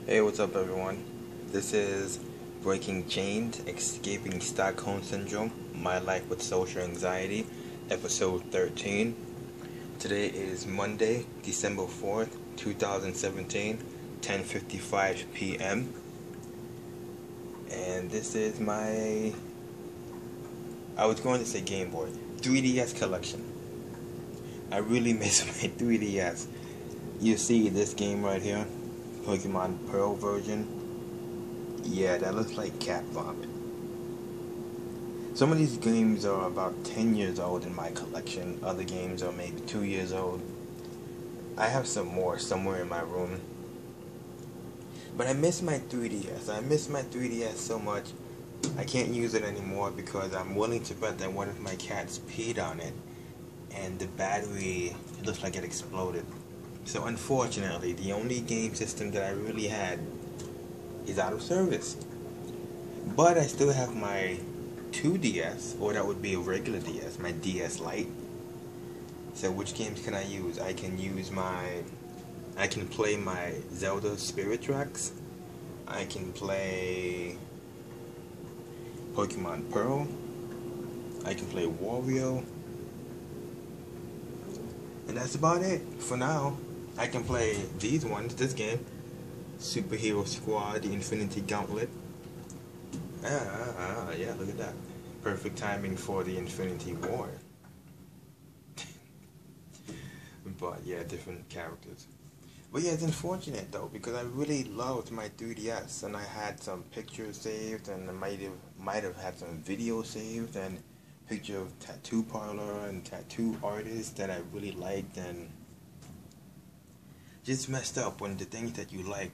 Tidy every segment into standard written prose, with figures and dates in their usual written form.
Hey, what's up, everyone? This is Breaking Chains, Escaping Stockholm Syndrome, My Life with Social Anxiety, episode 13. Today is Monday, December 4th, 2017, 10:55 p.m. And this is I was going to say Game Boy, 3DS collection. I really miss my 3DS. You see this game right here, Pokemon Pearl version. Yeah, that looks like cat vomit. Some of these games are about 10 years old in my collection. Other games are maybe 2 years old. I have some more somewhere in my room. But I miss my 3DS. I miss my 3DS so much. I can't use it anymore because I'm willing to bet that one of my cats peed on it. And the battery, it looks like it exploded. So unfortunately, the only game system that I really had is out of service. But I still have my 2DS, or that would be a regular DS, my DS Lite. So which games can I use? I can play my Zelda Spirit Tracks. I can play Pokemon Pearl. I can play Wario. And that's about it for now. I can play this game, Superhero Squad, the Infinity Gauntlet. Yeah, look at that. Perfect timing for the Infinity War. But yeah, different characters. But yeah, it's unfortunate though, because I really loved my 3DS, and I had some pictures saved, and I might have had some videos saved, and picture of tattoo parlor and tattoo artists that I really liked, and just messed up when the things that you like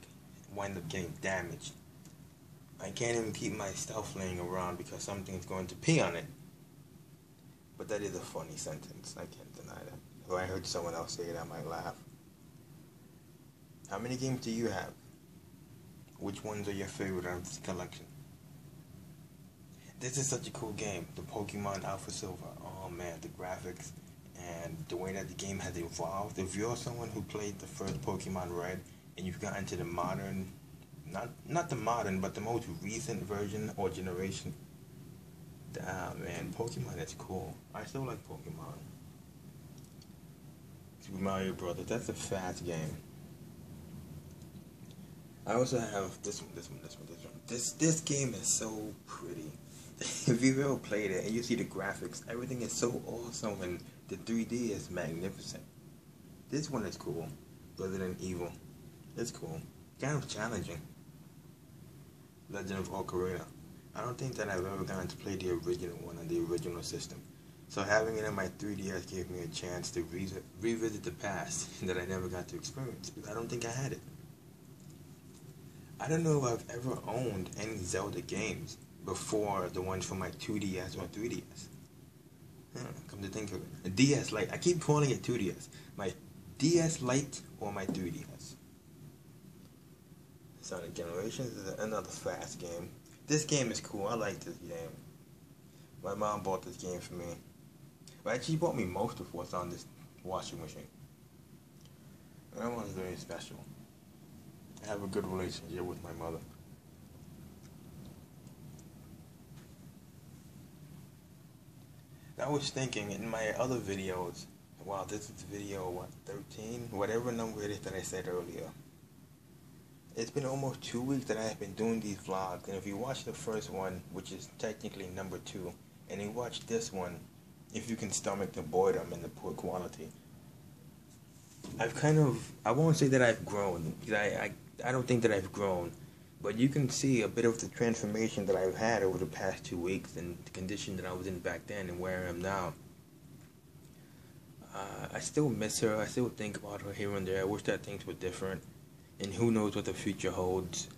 wind up getting damaged. I can't even keep my stuff laying around because something's going to pee on it. But that is a funny sentence. I can't deny that. If I heard someone else say it, I might laugh. How many games do you have? Which ones are your favorite out of this collection? This is such a cool game. The Pokemon Alpha Silver. Oh man, the graphics and the way that the game has evolved. If you're someone who played the first Pokemon Red and you've gotten to the modern, not the modern, but the most recent version or generation, man, Pokemon is cool. I still like Pokemon. Super Mario Brothers. That's a fast game. I also have this one. This game is so pretty. If you've ever played it and you see the graphics, everything is so awesome, and the 3D is magnificent. This one is cool. Resident Evil. It's cool. Kind of challenging. Legend of Ocarina. I don't think that I've ever gotten to play the original one on the original system. So having it in my 3DS gave me a chance to revisit the past that I never got to experience, because I don't think I had it. I don't know if I've ever owned any Zelda games before the ones for my 2DS or 3DS. Come to think of it. A DS Lite. I keep calling it 2DS. My DS Lite or my 3DS. Sonic Generations is another fast game. This game is cool. I like this game. My mom bought this game for me. Well, actually, she bought me most of what's on this washing machine. And that one's very special. I have a good relationship with my mother. I was thinking in my other videos, wow, this is video, 13? Whatever number it is that I said earlier. It's been almost 2 weeks that I have been doing these vlogs, and if you watch the first one, which is technically number 2, and you watch this one, if you can stomach the boredom and the poor quality, I won't say that I've grown, because I don't think that I've grown, but you can see a bit of the transformation that I've had over the past 2 weeks, and the condition that I was in back then and where I am now. I still miss her. I still think about her here and there. I wish that things were different, and who knows what the future holds.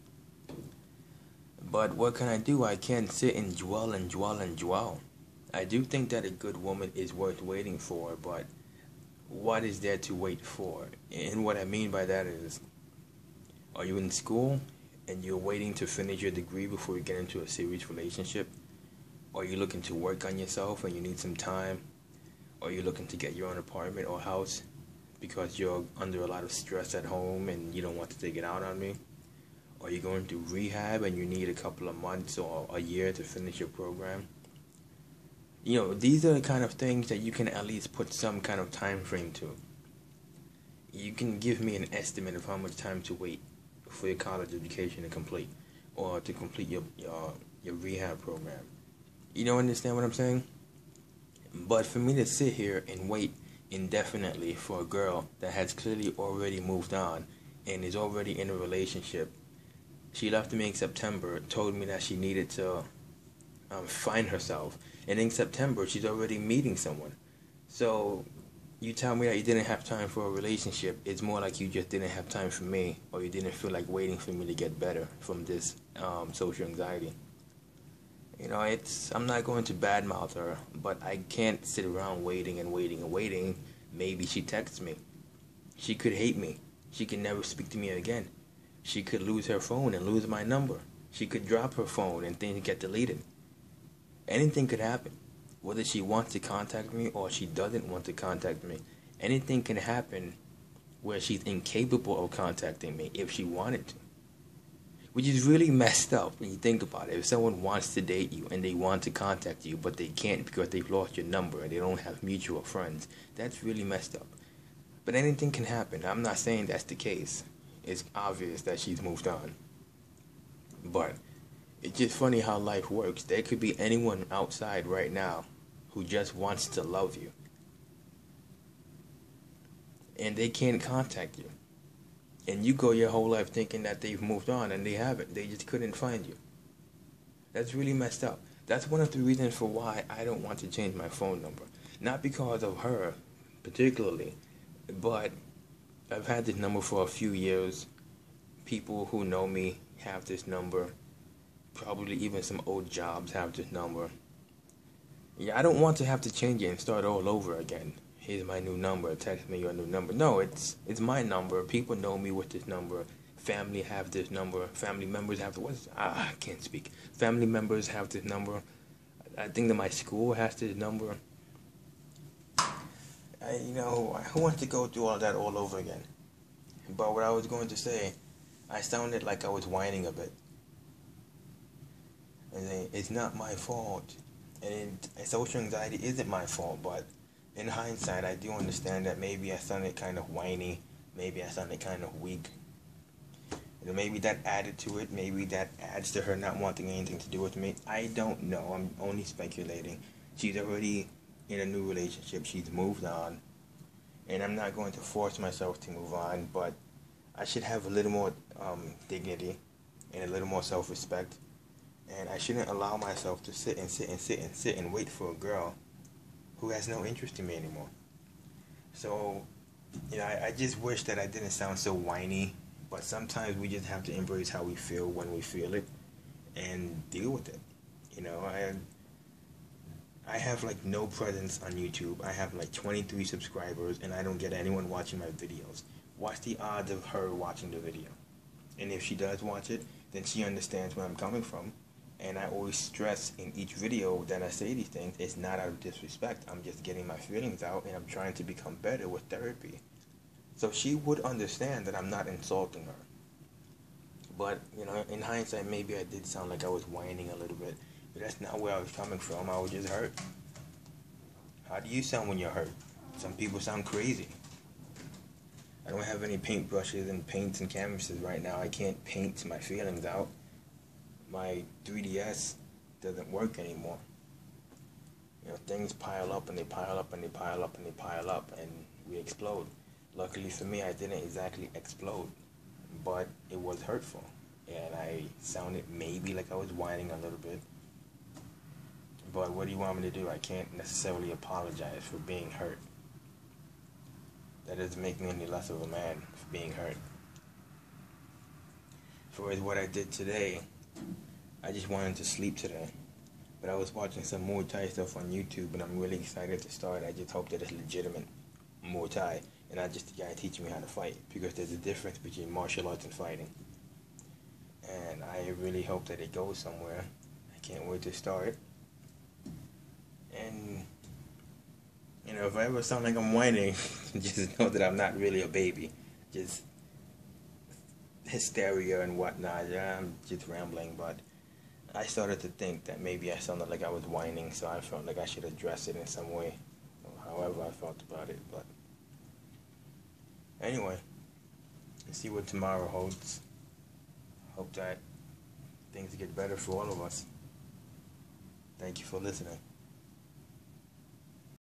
But what can I do? I can't sit and dwell and dwell and dwell. I do think that a good woman is worth waiting for, but what is there to wait for? And what I mean by that is, are you in school and you're waiting to finish your degree before you get into a serious relationship? Or are you looking to work on yourself and you need some time? Or are you looking to get your own apartment or house because you're under a lot of stress at home and you don't want to take it out on me? Are you going to rehab and you need a couple of months or a year to finish your program? You know, these are the kind of things that you can at least put some kind of time frame to. You can give me an estimate of how much time to wait for your college education to complete, or to complete your rehab program. You don't understand what I'm saying? But for me to sit here and wait indefinitely for a girl that has clearly already moved on and is already in a relationship. She left me in September, told me that she needed to find herself. And in September, she's already meeting someone. So you tell me that you didn't have time for a relationship. It's more like you just didn't have time for me, or you didn't feel like waiting for me to get better from this social anxiety. You know, I'm not going to badmouth her, but I can't sit around waiting and waiting and waiting. Maybe she texts me. She could hate me. She could never speak to me again. She could lose her phone and lose my number. She could drop her phone and things get deleted. Anything could happen. Whether she wants to contact me or she doesn't want to contact me. Anything can happen where she's incapable of contacting me if she wanted to. Which is really messed up when you think about it. If someone wants to date you and they want to contact you, but they can't because they've lost your number and they don't have mutual friends, that's really messed up. But anything can happen. I'm not saying that's the case. It's obvious that she's moved on. But it's just funny how life works. There could be anyone outside right now who just wants to love you. And they can't contact you. And you go your whole life thinking that they've moved on, and they haven't. They just couldn't find you. That's really messed up. That's one of the reasons for why I don't want to change my phone number. Not because of her, particularly, but I've had this number for a few years. People who know me have this number. Probably even some old jobs have this number. Yeah, I don't want to have to change it and start all over again. Here's my new number, text me your new number. No, it's my number. People know me with this number. Family have this number. Family members have I can't speak. Family members have this number. I think that my school has this number. Who wants to go through all that all over again? But what I was going to say, I sounded like I was whining a bit. And it's not my fault. And social anxiety isn't my fault, but in hindsight, I do understand that maybe I sounded kind of whiny. Maybe I sounded kind of weak. And maybe that added to it. Maybe that adds to her not wanting anything to do with me. I don't know. I'm only speculating. She's already in a new relationship. She's moved on. And I'm not going to force myself to move on. But I should have a little more dignity and a little more self-respect. And I shouldn't allow myself to sit and wait for a girl who has no interest in me anymore. So, I just wish that I didn't sound so whiny, but sometimes we just have to embrace how we feel when we feel it and deal with it. I have like no presence on YouTube. I have like 23 subscribers and I don't get anyone watching my videos. What's the odds of her watching the video? And if she does watch it, then she understands where I'm coming from. And I always stress in each video that I say these things, it's not out of disrespect. I'm just getting my feelings out and I'm trying to become better with therapy. So she would understand that I'm not insulting her. But, in hindsight, maybe I did sound like I was whining a little bit. But that's not where I was coming from. I was just hurt. How do you sound when you're hurt? Some people sound crazy. I don't have any paintbrushes and paints and canvases right now. I can't paint my feelings out. My 3DS doesn't work anymore. Things pile up and they pile up and they pile up and they pile up and we explode. Luckily for me, I didn't exactly explode, but it was hurtful. And I sounded maybe like I was whining a little bit. But what do you want me to do? I can't necessarily apologize for being hurt. That doesn't make me any less of a man for being hurt. For what I did today, I just wanted to sleep today. But I was watching some Muay Thai stuff on YouTube and I'm really excited to start. I just hope that it's legitimate Muay Thai and not just the guy teaching me how to fight. Because there's a difference between martial arts and fighting. And I really hope that it goes somewhere. I can't wait to start. And, if I ever sound like I'm whining, just know that I'm not really a baby. Just hysteria and whatnot. Yeah, I'm just rambling, but I started to think that maybe I sounded like I was whining, so I felt like I should address it in some way, however I felt about it. But anyway, let's see what tomorrow holds. Hope that things get better for all of us. Thank you for listening.